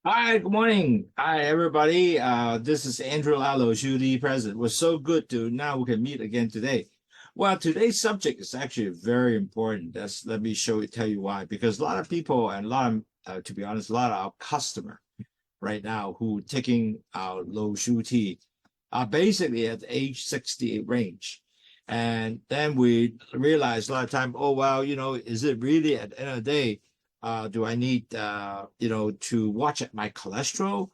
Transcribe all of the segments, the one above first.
Hi, good morning. Hi, everybody. This is Andrew Lalo, Judy President. It was so good to now we can meet again today. Well, today's subject is actually very important. Let me tell you why. Because a lot of people and a lot of, to be honest, a lot of our customer right now who taking our low shu tea are basically at the age 60 range. And then we realize a lot of time, oh, well, is it really at the end of the day, do I need, to watch at my cholesterol?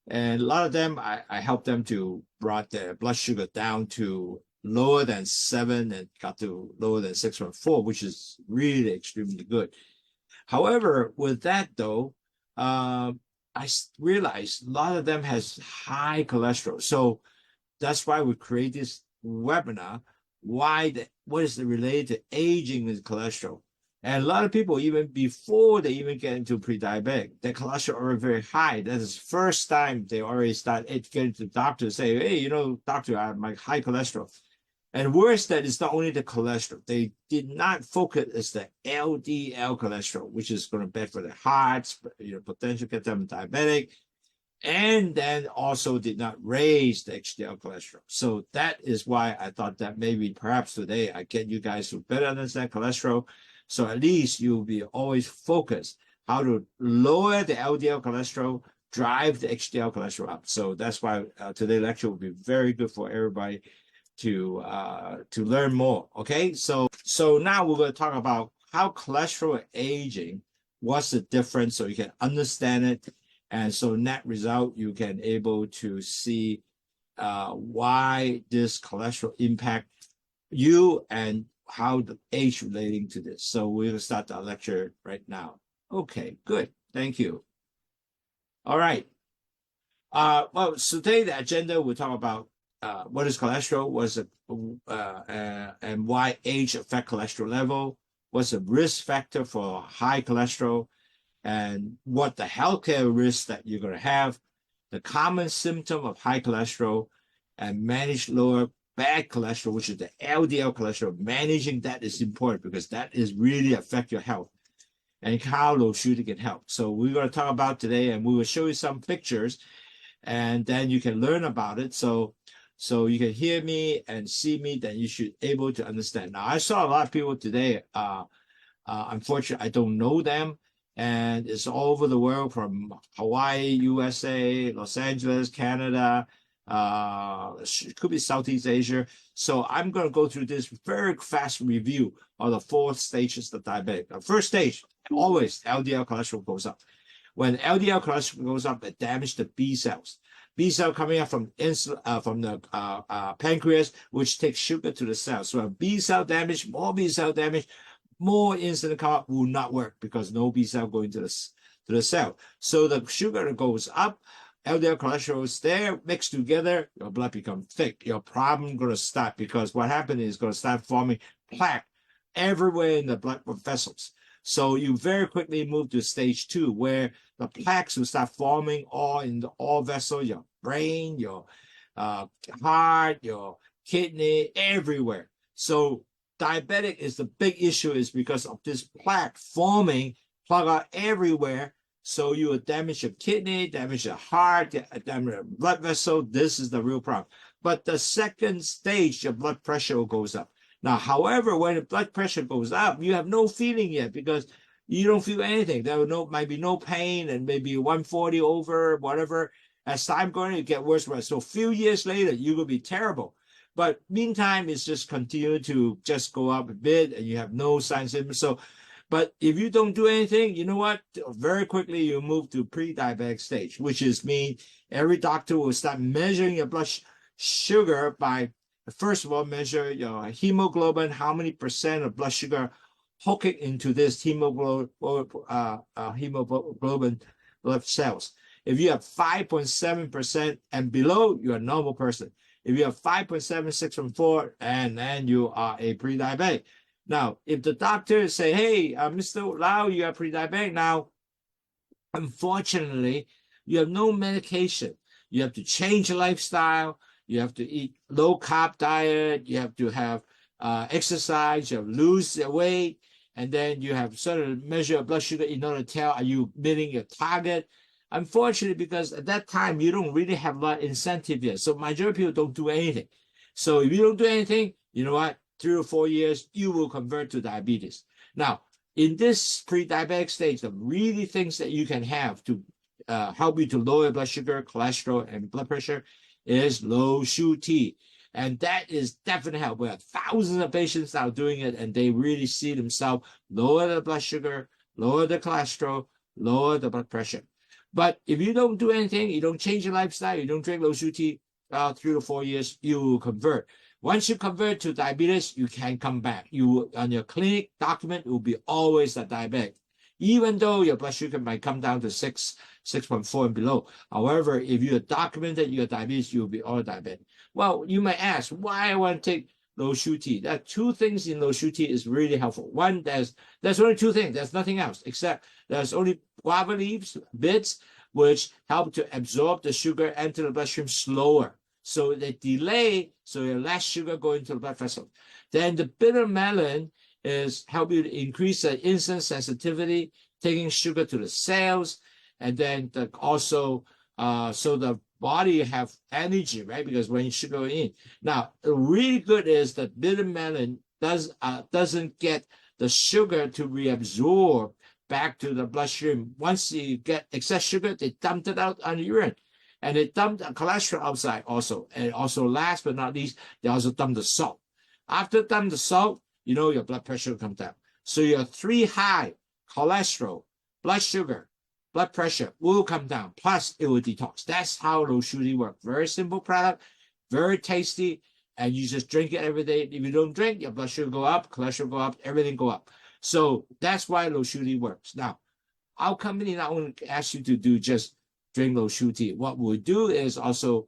And a lot of them, I help them to brought their blood sugar down to lower than 7 and got to lower than 6.4, which is really extremely good. However, with that though, I realized a lot of them has high cholesterol. So that's why we create this webinar. What is related to aging with cholesterol? And a lot of people, even before they even get into pre-diabetic, their cholesterol are very high. That is the first time they already start getting to the doctor and say, hey, doctor, I have my high cholesterol. And worse, that it's not only the cholesterol. They did not focus as the LDL cholesterol, which is going to bad for the hearts, potential get them diabetic, and then also did not raise the HDL cholesterol. So that is why I thought that maybe perhaps today I get you guys to better understand cholesterol. So at least you'll be always focused how to lower the LDL cholesterol, drive the HDL cholesterol up. So that's why today's lecture will be very good for everybody to learn more. Okay, so now we're going to talk about how cholesterol aging, what's the difference, so you can understand it, and so net result you can able to see why this cholesterol impact you and how the age relating to this. So we're going to start the lecture right now. Okay, good. Thank you. All right. Well, so today the agenda we'll talk about what is cholesterol, and why age affect cholesterol level, what's the risk factor for high cholesterol, and what the healthcare risks that you're going to have, the common symptom of high cholesterol, and manage lower bad cholesterol, which is the LDL cholesterol. Managing that is important because that is really affect your health and how low sugar can help. So we're going to talk about today, and we will show you some pictures, and then you can learn about it. So you can hear me and see me, then you should able to understand. Now, I saw a lot of people today. Unfortunately, I don't know them. And it's all over the world from Hawaii, USA, Los Angeles, Canada, it could be Southeast Asia. So I'm going to go through this very fast review of the 4 stages of diabetic. The first stage, always LDL cholesterol goes up. When LDL cholesterol goes up, it damages the B cells. B cell coming up from the pancreas, which takes sugar to the cell. So B cell damage, more B cell damage, more insulin come up will not work because no B cell going to the cell. So the sugar goes up, LDL cholesterol is there, mixed together, your blood becomes thick. Your problem going to start because what happened is going to start forming plaque everywhere in the blood vessels. So you very quickly move to stage 2, where the plaques will start forming all in all vessels, your brain, your heart, your kidney, everywhere. So diabetic is the big issue is because of this plaque forming, plug out everywhere. So you will damage your kidney, damage your heart, damage your blood vessel. This is the real problem. But the second stage, your blood pressure goes up. Now, however, when the blood pressure goes up, you have no feeling yet because you don't feel anything. There might be no pain and maybe 140 over, whatever. As time going, it get worse. So a few years later, you will be terrible. But meantime, it's just continue to just go up a bit and you have no signs of symptoms. So, but if you don't do anything, you know what? Very quickly, you move to pre-diabetic stage, which is mean every doctor will start measuring your blood sugar by, first of all, measure your hemoglobin, how many percent of blood sugar hooking into this hemoglobin blood cells. If you have 5.7% and below, you're a normal person. If you have 5.7, 6.4, and then you are a pre-diabetic. Now, if the doctor say, hey, Mr. Lau, you are pre-diabetic now, unfortunately, you have no medication. You have to change your lifestyle. You have to eat low-carb diet. You have to have exercise. You have to lose weight. And then you have sort of measure blood sugar in order to tell, are you meeting your target? Unfortunately, because at that time, you don't really have a lot of incentive yet. So majority of people don't do anything. So if you don't do anything, you know what? 3 or 4 years, you will convert to diabetes. Now, in this pre-diabetic stage, the really things that you can have to help you to lower blood sugar, cholesterol, and blood pressure is low shu tea. And that is definitely help. We have thousands of patients now doing it, and they really see themselves lower the blood sugar, lower the cholesterol, lower the blood pressure. But if you don't do anything, you don't change your lifestyle, you don't drink low shu tea, 3 to 4 years, you will convert. Once you convert to diabetes, you can come back. You on your clinic document, it will be always a diabetic, even though your blood sugar might come down to 6.4 and below. However, if you document that you have diabetes, you will be all diabetic. Well, you might ask, why I want to take low shu tea? There are two things in low shu tea is really helpful. One, there's only two things. There's nothing else except there's only guava leaves, bits, which help to absorb the sugar enter the bloodstream slower. So they delay, so you have less sugar going to the blood vessel. Then the bitter melon is help you to increase the insulin sensitivity, taking sugar to the cells, and then also so the body have energy, right? Because when sugar in. Now, really good is that bitter melon doesn't get the sugar to reabsorb back to the bloodstream. Once you get excess sugar, they dump it out on the urine. And they dump the cholesterol outside also. And also, last but not least, they also dump the salt. After dump the salt, you know your blood pressure will come down. So your 3 high cholesterol, blood sugar, blood pressure will come down. Plus, it will detox. That's how low shu tea works. Very simple product, very tasty, and you just drink it every day. If you don't drink, your blood sugar go up, cholesterol go up, everything go up. So that's why low shu tea works. Now, our company not only asks you to do just drink low shu tea. What we'll do is also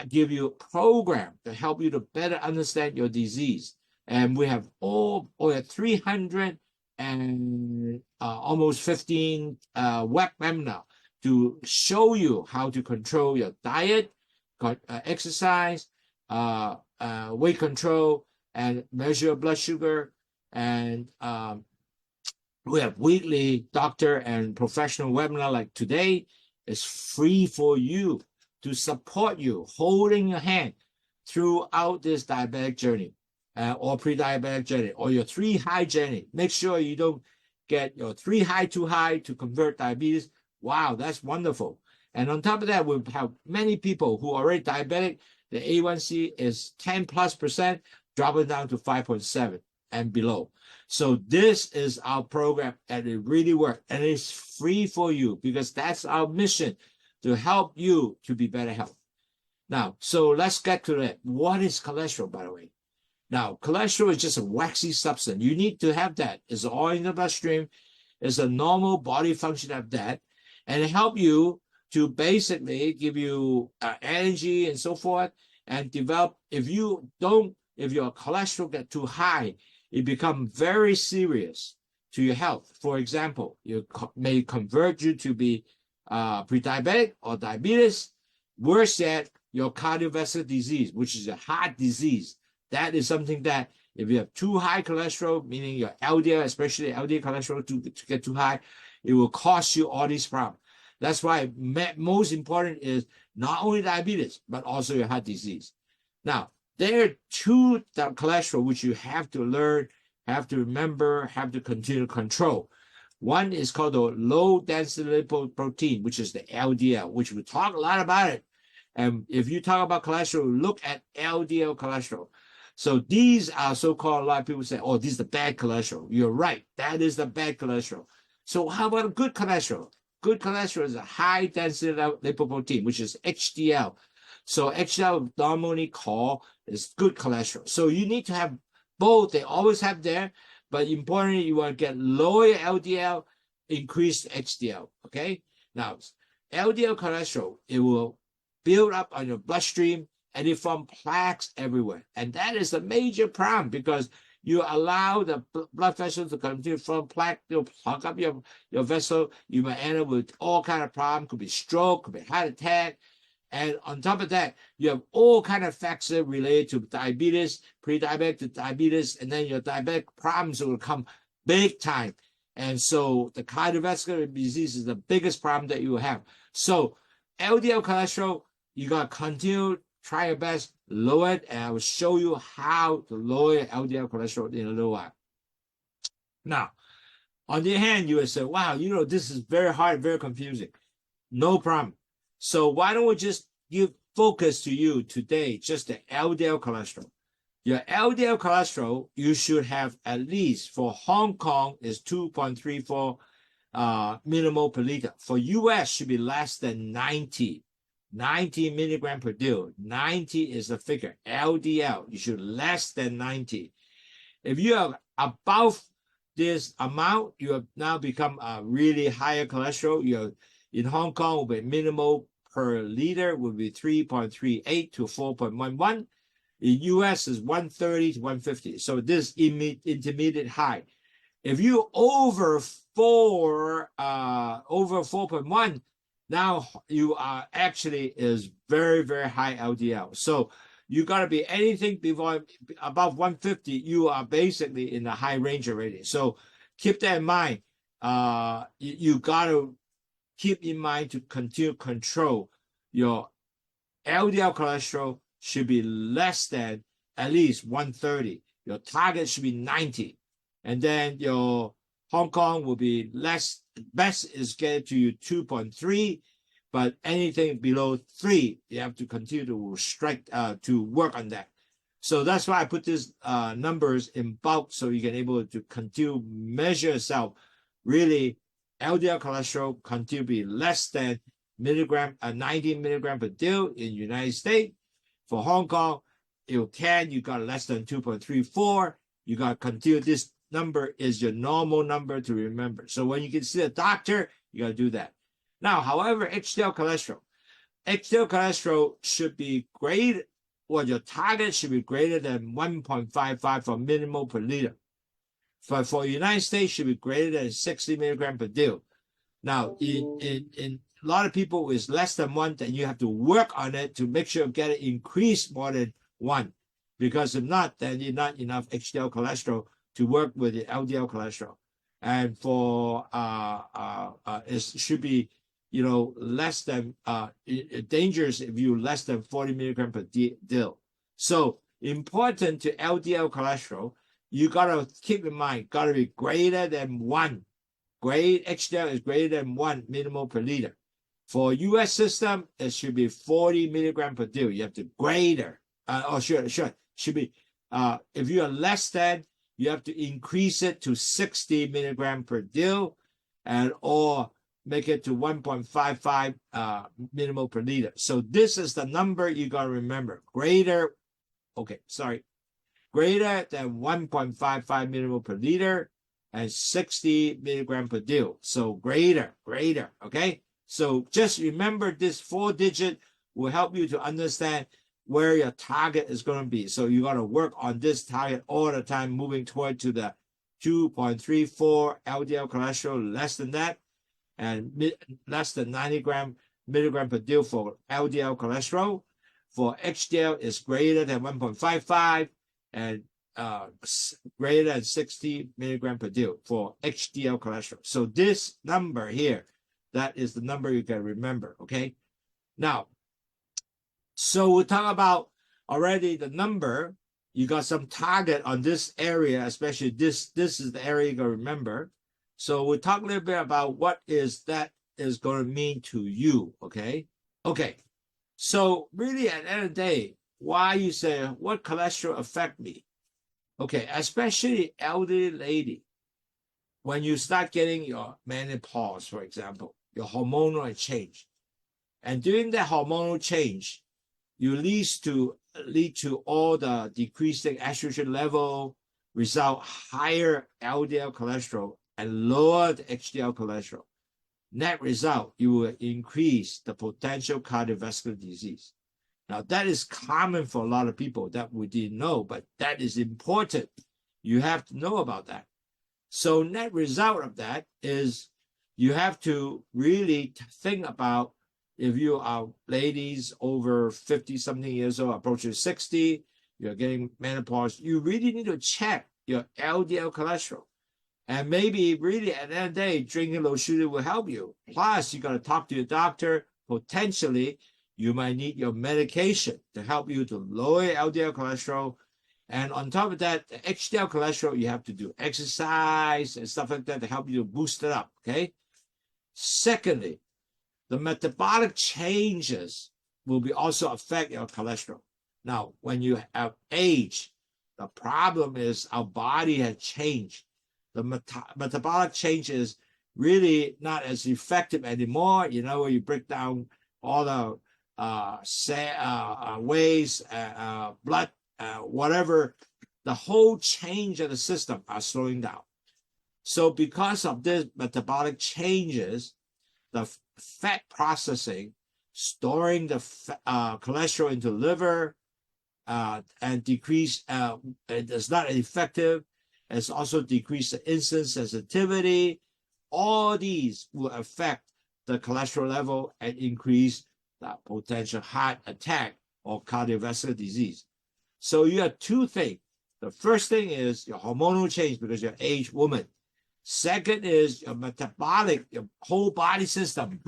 give you a program to help you to better understand your disease. And we have over 300 and almost 15 webinar to show you how to control your diet, exercise, weight control, and measure your blood sugar. And we have weekly doctor and professional webinar like today. It's free for you to support you, holding your hand throughout this diabetic journey or pre-diabetic journey or your 3 high journey. Make sure you don't get your 3 high too high to convert diabetes. Wow, that's wonderful. And on top of that, we have many people who are already diabetic. The A1C is 10+%, dropping down to 5.7 and below. So this is our program, and it really works. And it's free for you because that's our mission, to help you to be better health. Now, so let's get to that. What is cholesterol, by the way? Now, cholesterol is just a waxy substance. You need to have that. It's all in the bloodstream. It's a normal body function of that. And it helps you to basically give you energy and so forth and develop. If your cholesterol get too high, it becomes very serious to your health. For example, it may convert you to be pre-diabetic or diabetes. Worse yet, your cardiovascular disease, which is a heart disease. That is something that if you have too high cholesterol, meaning your LDL, especially LDL cholesterol to get too high, it will cause you all these problems. That's why most important is not only diabetes, but also your heart disease. Now, there are 2 cholesterol which you have to learn, have to remember, have to continue to control. One is called the low density lipoprotein, which is the LDL, which we talk a lot about it. And if you talk about cholesterol, look at LDL cholesterol. So these are so-called, a lot of people say, oh, this is the bad cholesterol. You're right. That is the bad cholesterol. So how about good cholesterol? Good cholesterol is a high density lipoprotein, which is HDL. So HDL normally called is good cholesterol. So you need to have both. They always have there, but importantly, you want to get lower LDL, increase HDL. Okay. Now, LDL cholesterol, it will build up on your bloodstream and it forms plaques everywhere. And that is a major problem because you allow the blood vessels to continue to form plaque, they'll plug up your vessel. You might end up with all kind of problems. Could be stroke, could be heart attack. And on top of that, you have all kind of factors related to diabetes, pre-diabetic to diabetes, and then your diabetic problems will come big time. And so the cardiovascular disease is the biggest problem that you have. So LDL cholesterol, you got to continue, try your best, lower it, and I will show you how to lower LDL cholesterol in a little while. Now, on the other hand, you would say, wow, this is very hard, very confusing. No problem. So why don't we just give focus to you today, just the LDL cholesterol. Your LDL cholesterol, you should have at least, for Hong Kong, is 2.34 millimole per liter. For US, should be less than 90 milligram per deal. 90 is the figure. LDL, you should less than 90. If you are above this amount, you have now become a really higher cholesterol. In Hong Kong, will be millimole per liter will be 3.38 to 4.11. In US is 130 to 150. So this intermediate high. If you over 4.1, now you are actually is very, very high LDL. So you got to be anything above 150, you are basically in the high range already. So keep that in mind. You got to keep in mind to continue control your LDL cholesterol should be less than at least 130. Your target should be 90. And then your Hong Kong will be less. Best is get to you 2.3, but anything below 3, you have to continue to to work on that. So that's why I put these numbers in bulk so you can able to continue measure yourself. Really, LDL cholesterol continue to be less than 90 milligram per deal in United States. For Hong Kong, you got less than 2.34. You got to continue. This number is your normal number to remember. So when you can see a doctor, you got to do that. Now, however, HDL cholesterol should be great. Well, your target should be greater than 1.55 for millimole per liter. For United States, should be greater than 60 milligram per deal. Now, in a lot of people is less than 1, then you have to work on it to make sure you get it increased more than 1. Because if not, then you're not enough HDL cholesterol to work with the LDL cholesterol. And for it should be less than dangerous if you less than 40 milligram per deal. So important to LDL cholesterol, you gotta keep in mind, gotta be greater than 1. HDL is greater than 1 millimole per liter. For US system, it should be 40 milligram per deal. You have to greater. Should be. If you are less than, you have to increase it to 60 milligram per deal, or make it to 1.55 millimole per liter. So this is the number you got to remember. Greater than 1.55 millimole per liter and 60 milligram per deal. So greater, okay? So just remember this 4-digit will help you to understand where your target is going to be. So you got to work on this target all the time, moving toward to the 2.34 LDL cholesterol, less than that, and less than 90 milligram per deal for LDL cholesterol. For HDL is greater than 1.55 and greater than 60 milligram per deal for HDL cholesterol. So this number here, that is the number you can remember, okay? Now, so we'll talk about already the number. You got some target on this area, especially this is the area you got to remember. So we'll talk a little bit about what is going to mean to you, okay? Okay, so really at the end of the day, why you say, what cholesterol affect me? Okay, especially elderly lady, when you start getting your menopause, for example, your hormonal change. And during that hormonal change, you lead to all the decreasing estrogen level, result higher LDL cholesterol and lower the HDL cholesterol. Net result, you will increase the potential cardiovascular disease. Now, that is common for a lot of people that we didn't know, but that is important. You have to know about that. So net result of that is you have to really think about, if you are ladies over 50-something years old, approaching 60, you're getting menopause, you really need to check your LDL cholesterol. And maybe really at the end of the day, drinking low sodium will help you. Plus, you got to talk to your doctor. Potentially, you might need your medication to help you to lower LDL cholesterol. And on top of that, the HDL cholesterol, you have to do exercise and stuff like that to help you to boost it up, okay? Secondly, the metabolic changes will be also affect your cholesterol. Now, when you have age, the problem is our body has changed. The metabolic change is really not as effective anymore. You know, where you break down all the waste, blood, whatever, the whole change of the system are slowing down. So because of this metabolic changes, the fat processing, storing the cholesterol into liver, and decrease, it is not effective. It's also decreased the insulin sensitivity. All these will affect the cholesterol level and increase the potential heart attack or cardiovascular disease. So you have two things. The first thing is your hormonal change because you're an aged woman. Second is your metabolic, your whole body system,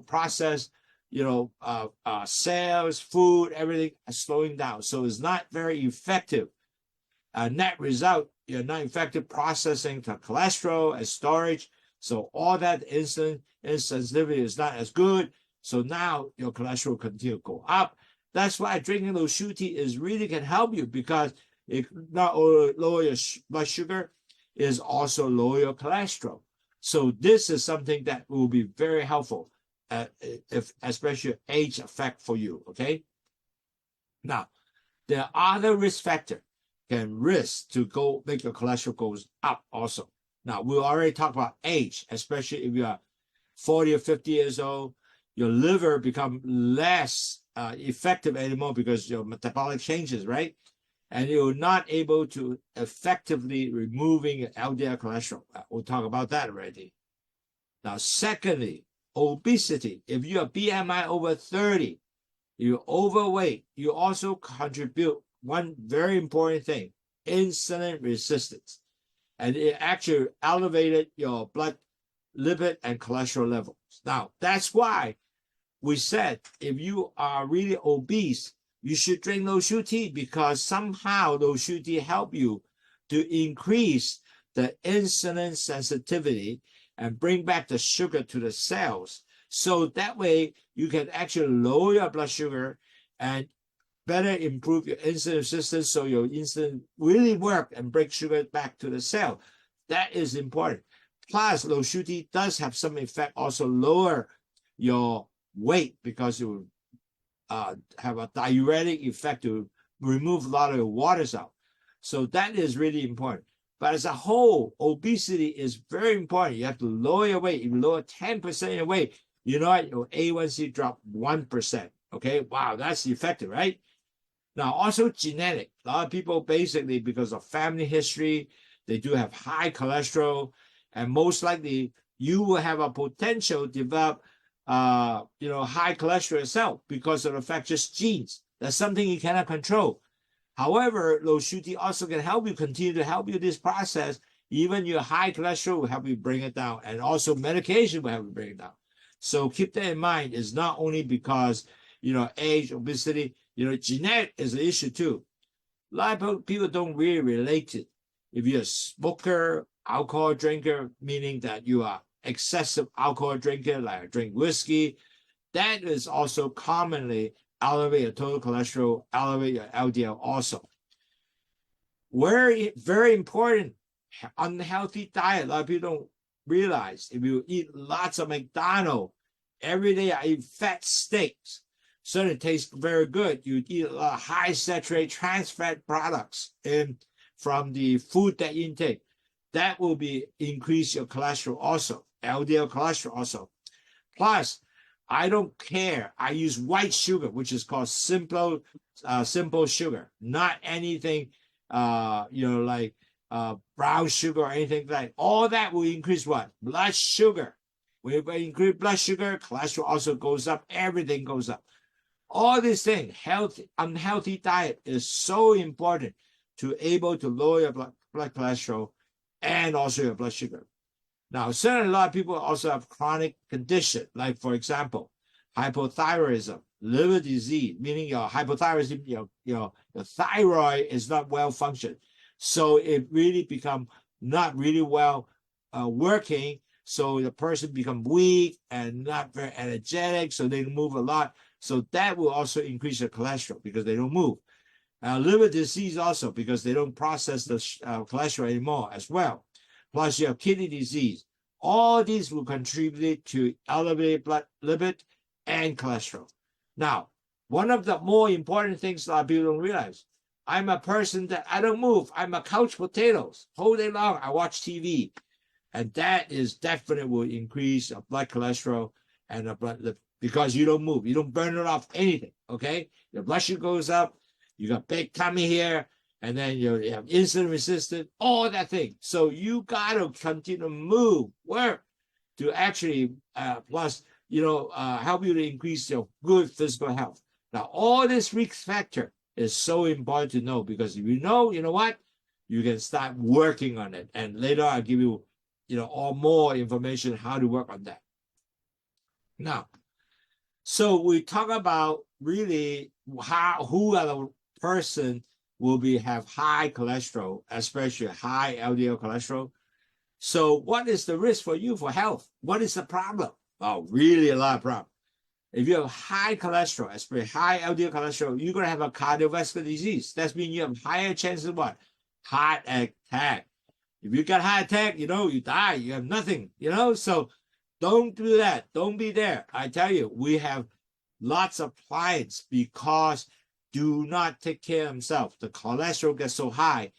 process, cells, food, everything is slowing down. So it's not very effective. Net result, you're not effective processing the cholesterol and storage. So all that insulin sensitivity is not as good. So now your cholesterol continue to go up. That's why drinking low sugar tea is really can help you because it not only lower your blood sugar, is also lower your cholesterol. So this is something that will be very helpful, if especially age effect for you. Okay. Now, there are other risk factors can risk to go make your cholesterol goes up also. Now, we already talked about age, especially if you are 40 or 50 years old, your liver become less effective anymore because your metabolic changes, right? And you're not able to effectively removing LDL cholesterol. We'll talk about that already. Now, secondly, obesity. If you have BMI over 30, you're overweight, you also contribute one very important thing, insulin resistance. And it actually elevated your blood, lipid, and cholesterol levels. Now, that's why we said if you are really obese, you should drink low sugar tea because somehow low sugar tea help you to increase the insulin sensitivity and bring back the sugar to the cells. So that way you can actually lower your blood sugar and better improve your insulin resistance so your insulin really work and bring sugar back to the cell. That is important. Plus, low sugar tea does have some effect, also lower your weight because you have a diuretic effect to remove a lot of the waters out. So that is really important. But as a whole, obesity is very important. You have to lower your weight. If you lower 10% of your weight, you know what? Your A1C drop 1%. Okay, wow, that's effective, right? Now, also genetic. A lot of people basically, because of family history, they do have high cholesterol, and most likely you will have a potential to develop high cholesterol itself because of the fact just genes. That's something you cannot control. However, low sugar tea also can help you continue to help you this process. Even your high cholesterol will help you bring it down, and also medication will help you bring it down. So keep that in mind. It's not only because age, obesity, genetic is an issue too. A lot of people don't really relate it. If you're a smoker, alcohol drinker, meaning that you are excessive alcohol drinker, like drink whiskey, that is also commonly elevate your total cholesterol, elevate your LDL also. Very important, unhealthy diet. A lot of people don't realize if you eat lots of McDonald's, every day I eat fat steaks, certainly tastes very good. You eat a lot of high saturated trans fat products from the food that you intake. That will increase your cholesterol also, LDL cholesterol also. Plus, I don't care. I use white sugar, which is called simple sugar, not anything, like brown sugar or anything like that. All that will increase what? Blood sugar. When you increase blood sugar, cholesterol also goes up. Everything goes up. All these things, unhealthy diet is so important to able to lower your blood cholesterol and also your blood sugar. Now, certainly a lot of people also have chronic condition, like for example, hypothyroidism, liver disease, meaning your hypothyroidism, your thyroid is not well functioned. So it really become not really well working. So the person become weak and not very energetic, so they move a lot. So that will also increase their cholesterol because they don't move. Liver disease also because they don't process the cholesterol anymore as well. Plus you have kidney disease. All these will contribute to elevated blood lipid and cholesterol. Now, one of the more important things a lot of people don't realize, I'm a person that I don't move. I'm a couch potatoes. Whole day long, I watch TV. And that is definitely will increase your blood cholesterol and the blood lipid because you don't move. You don't burn it off anything, okay? Your blood sugar goes up. You got big tummy here. And then you have insulin resistant, all that thing. So you got to continue to move, work to actually, plus, help you to increase your good physical health. Now, all this risk factor is so important to know because if you know what? You can start working on it. And later I'll give you, all more information how to work on that. Now, so we talk about really who are the person will have high cholesterol, especially high LDL cholesterol. So what is the risk for you for health? What is the problem? Oh, really a lot of problem. If you have high cholesterol, especially high LDL cholesterol, you're going to have a cardiovascular disease. That means you have higher chances of what? Heart attack. If you got heart attack, you die. You have nothing, So don't do that. Don't be there. I tell you, we have lots of clients because do not take care of themselves. The cholesterol gets so high,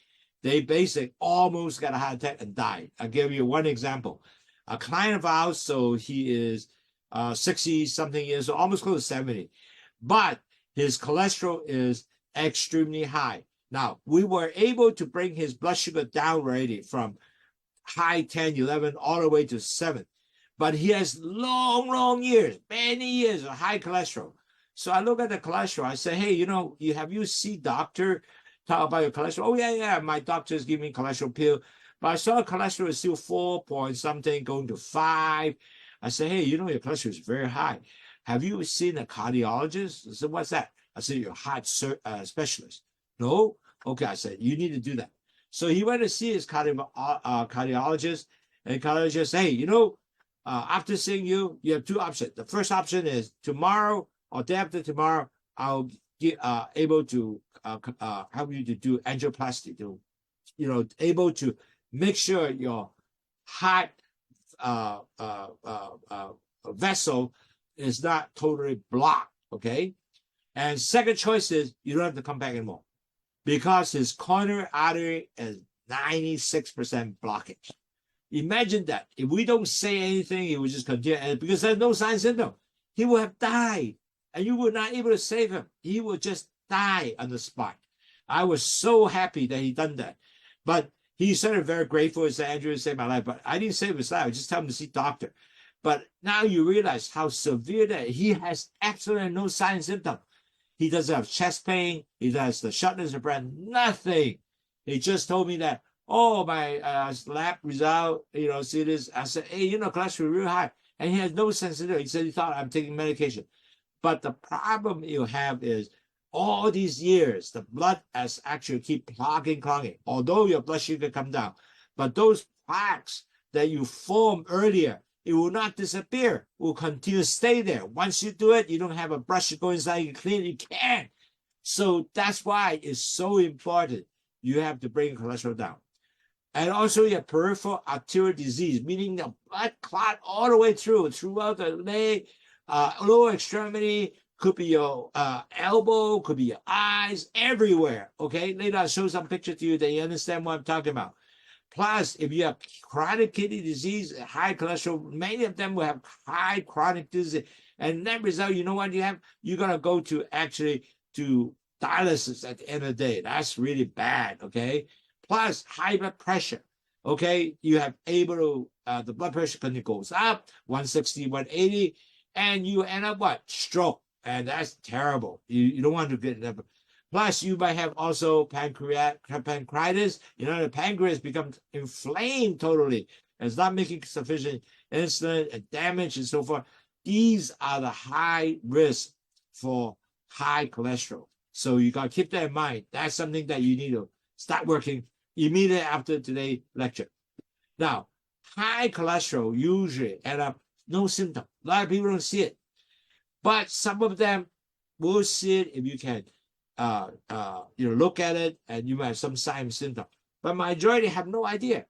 they basically almost got a heart attack and died. I'll give you one example. A client of ours, so he is 60-something years old, almost close to 70, but his cholesterol is extremely high. Now, we were able to bring his blood sugar down already from high 10, 11, all the way to 7. But he has long years, many years of high cholesterol. So I look at the cholesterol. I say, hey, have you seen doctor talk about your cholesterol? Oh, yeah. My doctor is giving me cholesterol pill. But I saw cholesterol is still 4 point something going to 5. I say, hey, your cholesterol is very high. Have you seen a cardiologist? I said, what's that? I said, your heart specialist. No? Okay, I said, you need to do that. So he went to see his cardiologist. And the cardiologist said, hey, after seeing you, you have two options. The first option is tomorrow or day after tomorrow, I'll be able to help you to do angioplasty, to able to make sure your heart vessel is not totally blocked. Okay, and second choice is you don't have to come back anymore because his coronary artery is 96% blockage. Imagine that if we don't say anything, he will just continue, because there's no sign symptom. He will have died. And you were not able to save him. He will just die on the spot. I was so happy that he done that. But he said very grateful. He said, Andrew saved my life. But I didn't save his life. I just tell him to see doctor. But now you realize how severe that he has absolutely no sign and symptom. He doesn't have chest pain. He has the shortness of breath. Nothing. He just told me that, oh, my lab result, see this. I said, hey, cholesterol real high. And he has no sensitivity. He said he thought I'm taking medication. But the problem you have is all these years, the blood has actually keep clogging. Although your blood sugar come down, but those plaques that you formed earlier, it will not disappear. It will continue to stay there. Once you do it, you don't have a brush to go inside, you clean it, you can't. So that's why it's so important. You have to bring cholesterol down. And also your peripheral arterial disease, meaning the blood clot all the way throughout the leg, lower extremity, could be your elbow, could be your eyes, everywhere. Okay, later I'll show some picture to you that you understand what I'm talking about. Plus, if you have chronic kidney disease, high cholesterol, many of them will have high chronic disease. And that result, you know what you have? You're going to go to dialysis at the end of the day. That's really bad, okay? Plus, high blood pressure, okay? You have the blood pressure goes up, 160, 180, and you end up what? Stroke. And that's terrible. You don't want to get that. Plus, you might have also pancreatitis. The pancreas becomes inflamed totally. And it's not making sufficient insulin and damage and so forth. These are the high risk for high cholesterol. So you got to keep that in mind. That's something that you need to start working immediately after today's lecture. Now, high cholesterol usually end up no symptom. A lot of people don't see it. But some of them will see it if you can look at it and you might have some sign and symptom. But majority have no idea.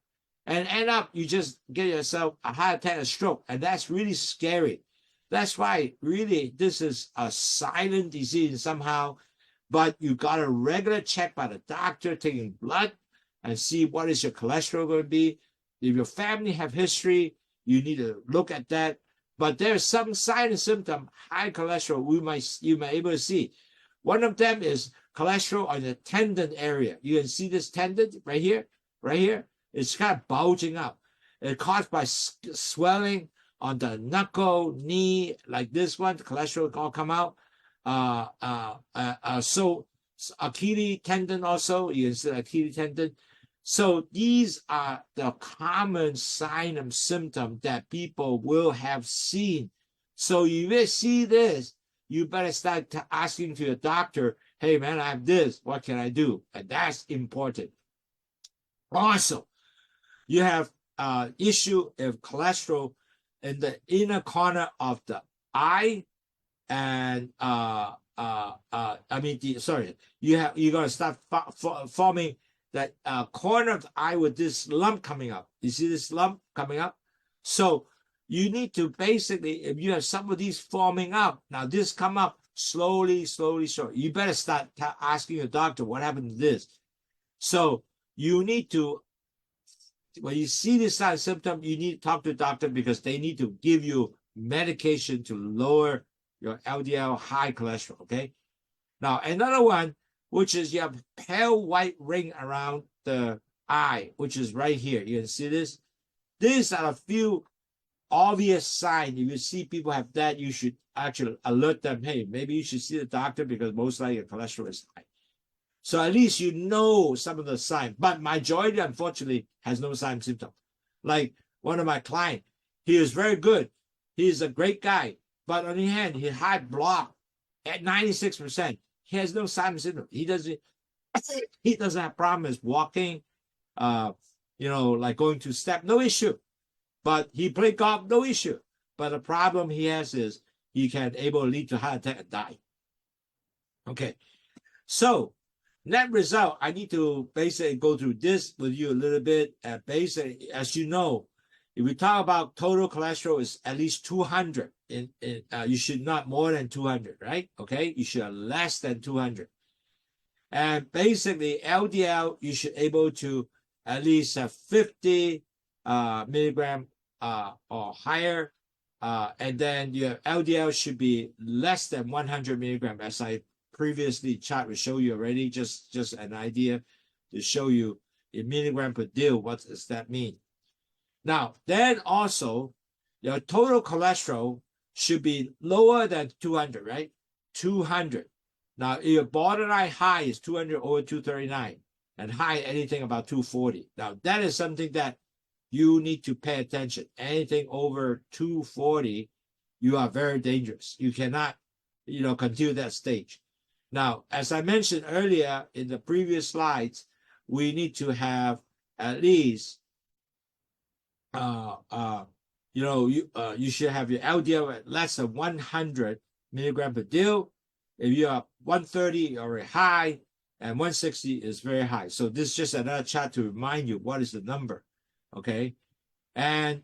And end up you just get yourself a heart attack, a stroke, and that's really scary. That's why really this is a silent disease somehow, but you got a regular check by the doctor, taking blood and see what is your cholesterol going to be. If your family have history, you need to look at that. But there's some sign and symptom, high cholesterol, you might be able to see. One of them is cholesterol on the tendon area. You can see this tendon right here. It's kind of bulging up. It's caused by swelling on the knuckle, knee, like this one. The cholesterol all come out. So Achilles tendon also. You can see the Achilles tendon. So these are the common sign and symptom that people will have seen. So you will see this, you better start asking to your doctor, hey man, I have this, what can I do? And that's important. Also, you have issue of cholesterol in the inner corner of the eye, and you're gonna start forming that corner of the eye with this lump coming up. You see this lump coming up? So you need to basically, if you have some of these forming up, now this come up slowly. You better start asking your doctor what happened to this. So you need to, when you see this sign symptom, you need to talk to the doctor because they need to give you medication to lower your LDL high cholesterol, okay? Now, another one, which is you have pale white ring around the eye, which is right here. You can see this. These are a few obvious signs. If you see people have that, you should actually alert them, hey, maybe you should see the doctor because most likely your cholesterol is high. So at least you know some of the signs. But majority, unfortunately, has no sign and symptom. Like one of my clients, he is very good. He's a great guy. But on the other hand, his heart blocked at 96%. He has no sign and symptom. He doesn't have problems walking, like going to step, no issue. But he played golf, no issue. But the problem he has is he can able to lead to heart attack and die. Okay. So net result, I need to basically go through this with you a little bit. Basically, as you know, if we talk about total cholesterol is at least 200. You should not more than 200, right? Okay, you should have less than 200. And basically, LDL, you should able to at least have 50 milligram or higher. And then your LDL should be less than 100 milligram, as I previously chart will show you already, just an idea to show you in milligram per deal, what does that mean? Now, then also, your total cholesterol should be lower than 200, right? 200. Now, your borderline high is 200 over 239, and high anything about 240. Now, that is something that you need to pay attention. Anything over 240, you are very dangerous. You cannot, continue that stage. Now, as I mentioned earlier in the previous slides, we need to have at least you should have your LDL at less than 100 milligram per deal. If you are 130, you're very high, and 160 is very high. So this is just another chart to remind you what is the number, okay? And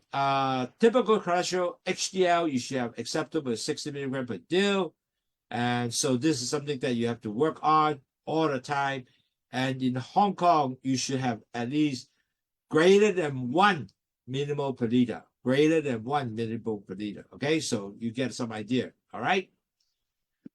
typical cholesterol, HDL, you should have acceptable 60 milligram per deal. And so this is something that you have to work on all the time. And in Hong Kong, you should have at least greater than 1 millimole per liter. Greater than 1 millimole per liter. Okay, so you get some idea. All right.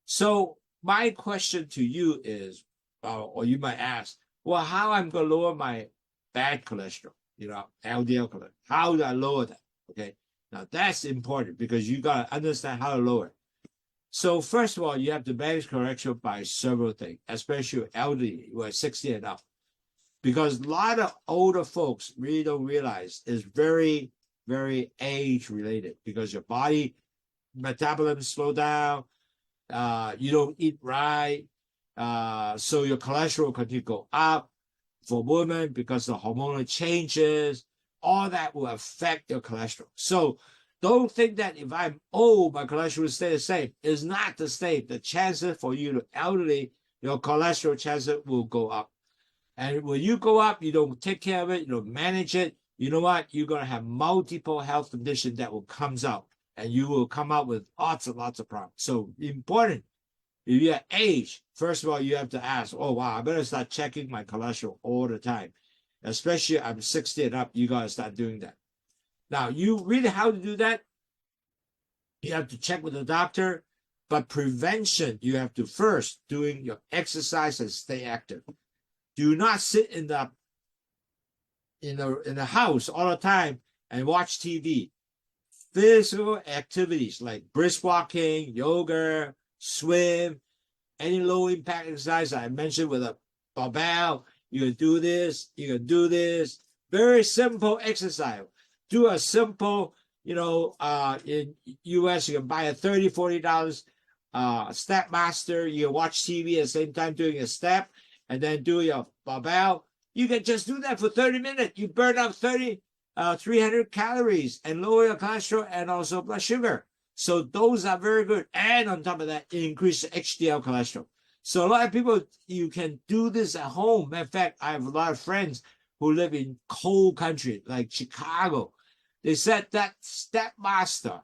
So my question to you is, or you might ask, well, how I'm going to lower my bad cholesterol, LDL cholesterol? How do I lower that? Okay. Now that's important because you got to understand how to lower it. So first of all, you have to manage cholesterol by several things, especially elderly who are 60 and up. Because a lot of older folks really don't realize it's very, very age related because your body metabolism slow down, you don't eat right, so your cholesterol continue to go up. For women, because the hormonal changes, all that will affect your cholesterol. So don't think that if I'm old, my cholesterol will stay the same. It's not the same. The chances for you to elderly, your cholesterol chances will go up. And when you go up, you don't take care of it, you don't manage it, you know what? You're going to have multiple health conditions that will come out, and you will come out with lots and lots of problems. So important. If you're age, first of all, you have to ask, oh, wow, I better start checking my cholesterol all the time. Especially I'm 60 and up, you got to start doing that. Now, you really how to do that? You have to check with the doctor, but prevention, you have to first doing your exercise and stay active. Do not sit in the house all the time and watch TV. Physical activities like brisk walking, yoga, swim, any low impact exercise I mentioned with a barbell. You can do this, you can do this. Very simple exercise. Do a simple, in US, you can buy a $30, $40 step master. You can watch TV at the same time doing a step and then do your barbell. You can just do that for 30 minutes. You burn up 300 calories and lower your cholesterol and also blood sugar. So those are very good. And on top of that, it increases HDL cholesterol. So a lot of people, you can do this at home. In fact, I have a lot of friends who live in cold country like Chicago. They said that step master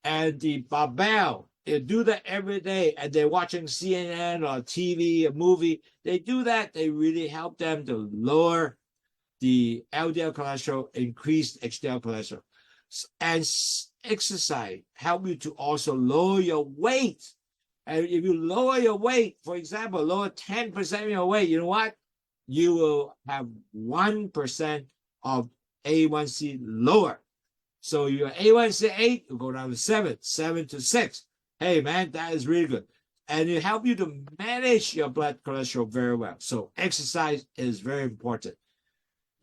and the barbell, they do that every day, and they're watching CNN or TV, a movie. They do that. They really help them to lower the LDL cholesterol, increase HDL cholesterol. And exercise help you to also lower your weight. And if you lower your weight, for example, lower 10% of your weight, you know what? You will have 1% of A1C lower. So your A1C 8 will go down to 7 to 6. Hey, man, that is really good. And it helps you to manage your blood cholesterol very well. So exercise is very important.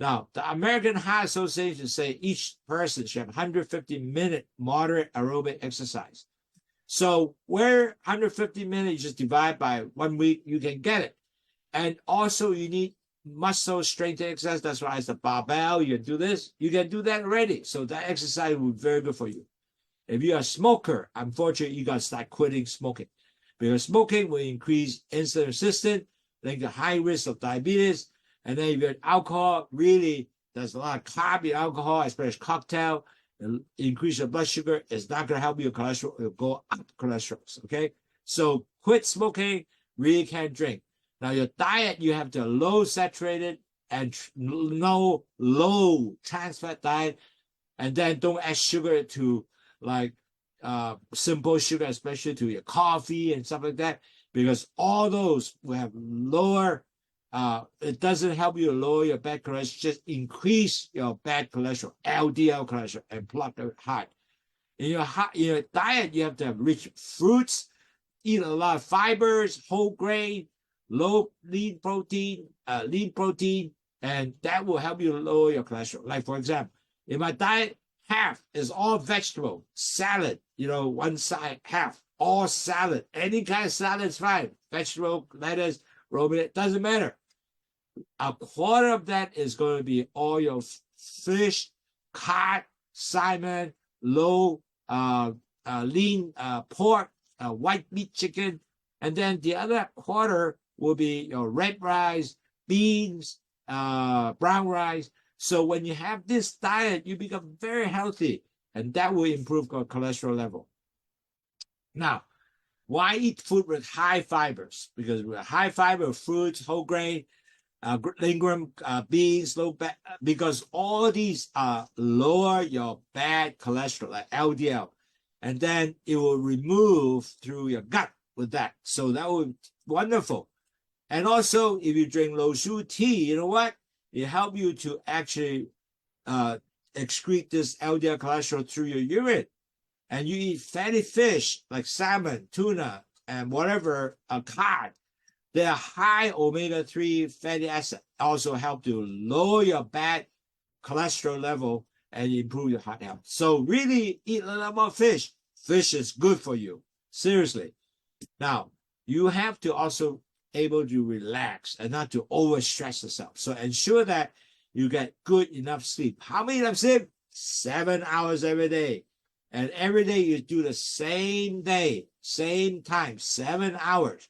Now, the American Heart Association say each person should have 150-minute moderate aerobic exercise. So where 150 minutes, you just divide by 1 week, you can get it. And also you need muscle strength exercise. That's why it's the barbell. You can do this. You can do that already. So that exercise will be very good for you. If you're a smoker, unfortunately, you got to start quitting smoking. Because smoking will increase insulin resistance, link to high risk of diabetes. And then if you're alcohol, really, there's a lot of carb in alcohol, especially cocktail. It'll increase your blood sugar. It's not going to help your cholesterol. It'll go up cholesterol, okay? So quit smoking, really can't drink. Now, your diet, you have to low saturated and no low trans fat diet. And then don't add sugar to like simple sugar, especially to your coffee and stuff like that, because all those will have lower, it doesn't help you to lower your bad cholesterol, just increase your bad cholesterol, LDL cholesterol, and plug the heart. In your diet, you have to have rich fruits, eat a lot of fibers, whole grain, low lean protein, and that will help you lower your cholesterol. Like, for example, in my diet, half is all vegetable, salad, one side, half, all salad. Any kind of salad is fine. Vegetable, lettuce, romaine, doesn't matter. A quarter of that is going to be all your fish, cod, salmon, low lean pork, white meat chicken. And then the other quarter will be your red rice, beans, brown rice. So when you have this diet, you become very healthy, and that will improve your cholesterol level. Now, why eat food with high fibers? Because with high fiber fruits, whole grain, legume, beans, because all these lower your bad cholesterol, like LDL, and then it will remove through your gut with that. So that would be wonderful. And also, if you drink low sugar tea, you know what? It helps you to actually excrete this LDL cholesterol through your urine. and you eat fatty fish like salmon, tuna, and whatever, cod, they are high omega-3 fatty acid, also help to lower your bad cholesterol level and improve your heart health. So really eat a lot more fish. Fish is good for you. Seriously. Now, you have to also able to relax and not to overstress yourself. So ensure that you get good enough sleep. How many enough sleep? 7 hours every day. And every day you do the same day, same time, 7 hours.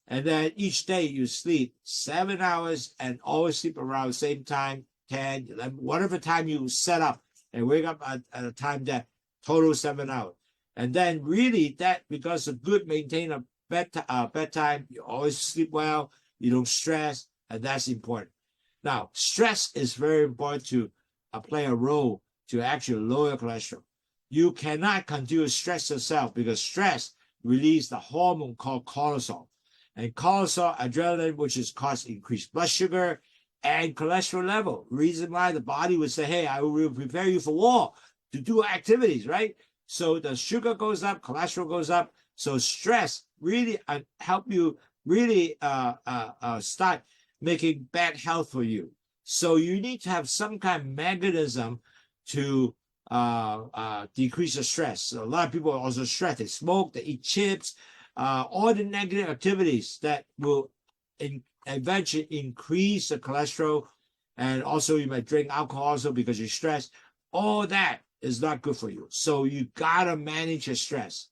And then each day you sleep 7 hours and always sleep around the same time, 10, 11, whatever time you set up, and wake up at a time that total 7 hours. And then really that, because of good maintain a bedtime, you always sleep well, you don't stress, and that's important. Now, stress is very important to play a role to actually lower cholesterol. You cannot continue to stress yourself because stress releases the hormone called cortisol. And cortisol, adrenaline, which is cause increased blood sugar and cholesterol level. Reason why the body would say, hey, I will prepare you for war, to do activities, right? So the sugar goes up, cholesterol goes up. So stress really help you really start making bad health for you. So you need to have some kind of mechanism to decrease the stress. So a lot of people are also stressed. They smoke, they eat chips, all the negative activities that will eventually increase the cholesterol. And also you might drink alcohol also because you're stressed. All that is not good for you. So you gotta manage your stress.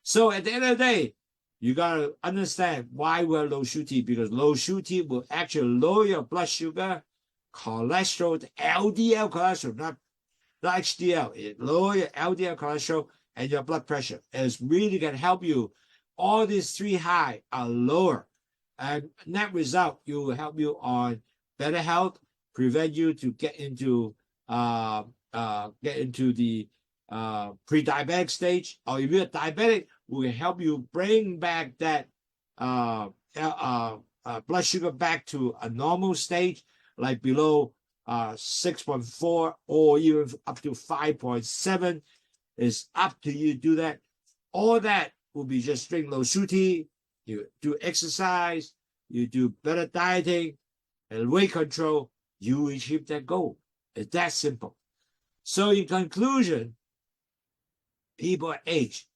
So at the end of the day, you gotta understand why we're low sugar, because low sugar will actually lower your blood sugar, cholesterol, the LDL cholesterol, not HDL. It lower your LDL cholesterol and your blood pressure. It's really gonna help you. All these three high are lower. And net result, it will help you on better health, prevent you to get into the pre-diabetic stage, or if you're diabetic, we can help you bring back that blood sugar back to a normal stage, like below 6.4 or even up to 5.7. It's up to you to do that. All that will be just drink low sugar, you do exercise, you do better dieting and weight control, you achieve that goal. It's that simple. So in conclusion, people age,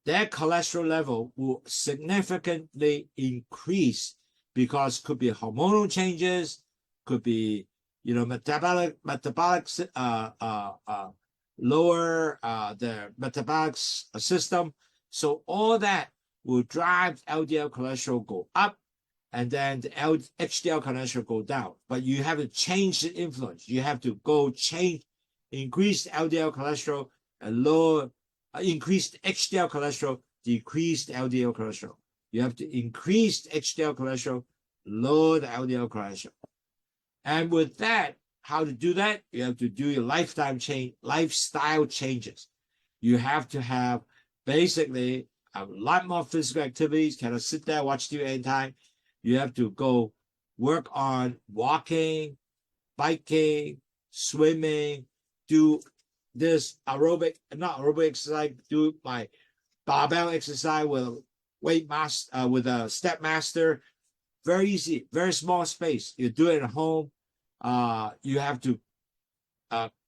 their cholesterol level will significantly increase because could be hormonal changes, could be metabolic lower the metabolic system. So all that will drive LDL cholesterol go up, and then the HDL cholesterol go down. But you have to change the influence. You have to go change, increase LDL cholesterol and lower, increase the HDL cholesterol, decrease the LDL cholesterol. You have to increase the HDL cholesterol, lower the LDL cholesterol. And with that, how to do that? You have to do your lifestyle changes. You have to have basically a lot more physical activities. Cannot sit there, watch TV anytime. You have to go work on walking, biking, swimming, do this not aerobic exercise, do my barbell exercise with with a step master. Very easy, very small space. You do it at home. You have to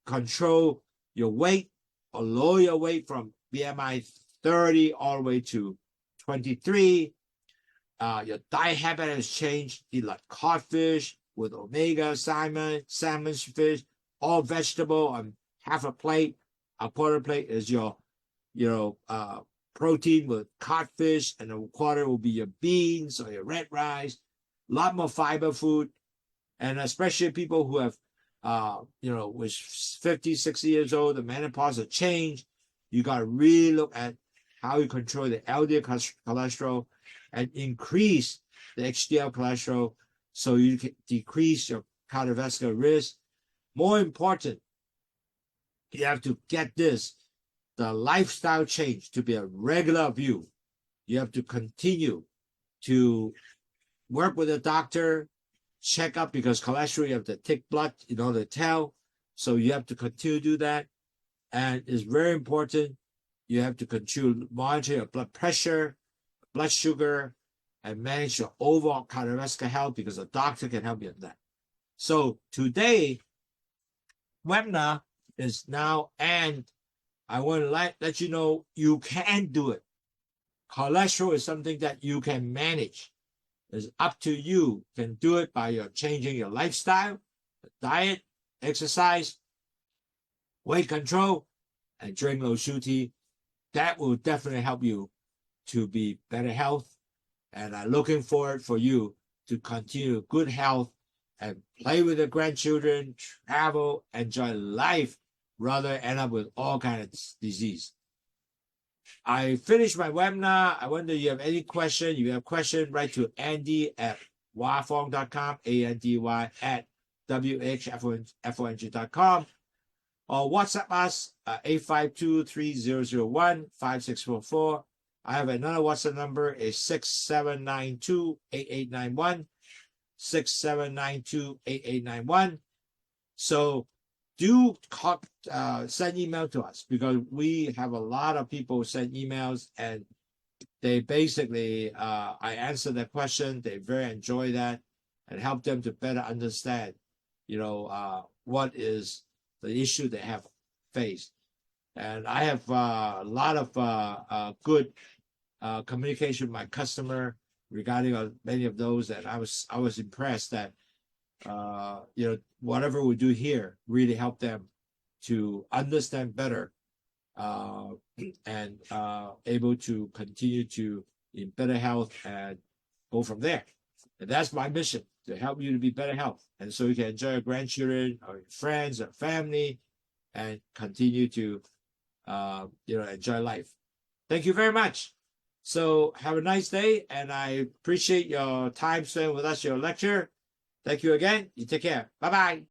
control your weight or lower your weight from BMI 30 all the way to 23. Your diet habit has changed. Eat like codfish with omega, salmon fish, all vegetable on half a plate. A quarter plate is your protein with codfish, and a quarter will be your beans or your red rice. A lot more fiber food. And especially people who have, was 50, 60 years old, the menopause has changed. You got to really look at how you control the LDL cholesterol and increase the HDL cholesterol so you can decrease your cardiovascular risk. More important, you have to get the lifestyle change to be a regular view. You have to continue to work with a doctor, check up, because cholesterol, you have to take blood in order to tell. So you have to continue to do that. And it's very important You have to monitor your blood pressure, blood sugar, and manage your overall cardiovascular health because a doctor can help you in that. So today, webinar is now, and I want to let you know you can do it. Cholesterol is something that you can manage. It's up to you. You can do it by changing your lifestyle, diet, exercise, weight control, and drink low sugar tea. That will definitely help you to be better health. And I'm looking forward for you to continue good health and play with your grandchildren, travel, enjoy life, rather end up with all kinds of disease. I finished my webinar. I wonder if you have any question. If you have a question, write to andy@wafong.com, ANDY@WHFONG.com, or WhatsApp us 852-3001-5644. I have another WhatsApp number is 6792-8891, 6792-8891. So do send email to us, because we have a lot of people send emails, and they basically, I answer their question. They very enjoy that and help them to better understand, what is the issue they have faced. And I have a lot of good communication with my customer regarding many of those, and I was impressed that whatever we do here really help them to understand better and able to continue to in better health and go from there. And that's my mission, to help you to be better health, and so you can enjoy your grandchildren or your friends or family and continue to enjoy life. Thank you very much. So have a nice day, and I appreciate your time spent with us, your lecture. Thank you again. You take care. Bye-bye.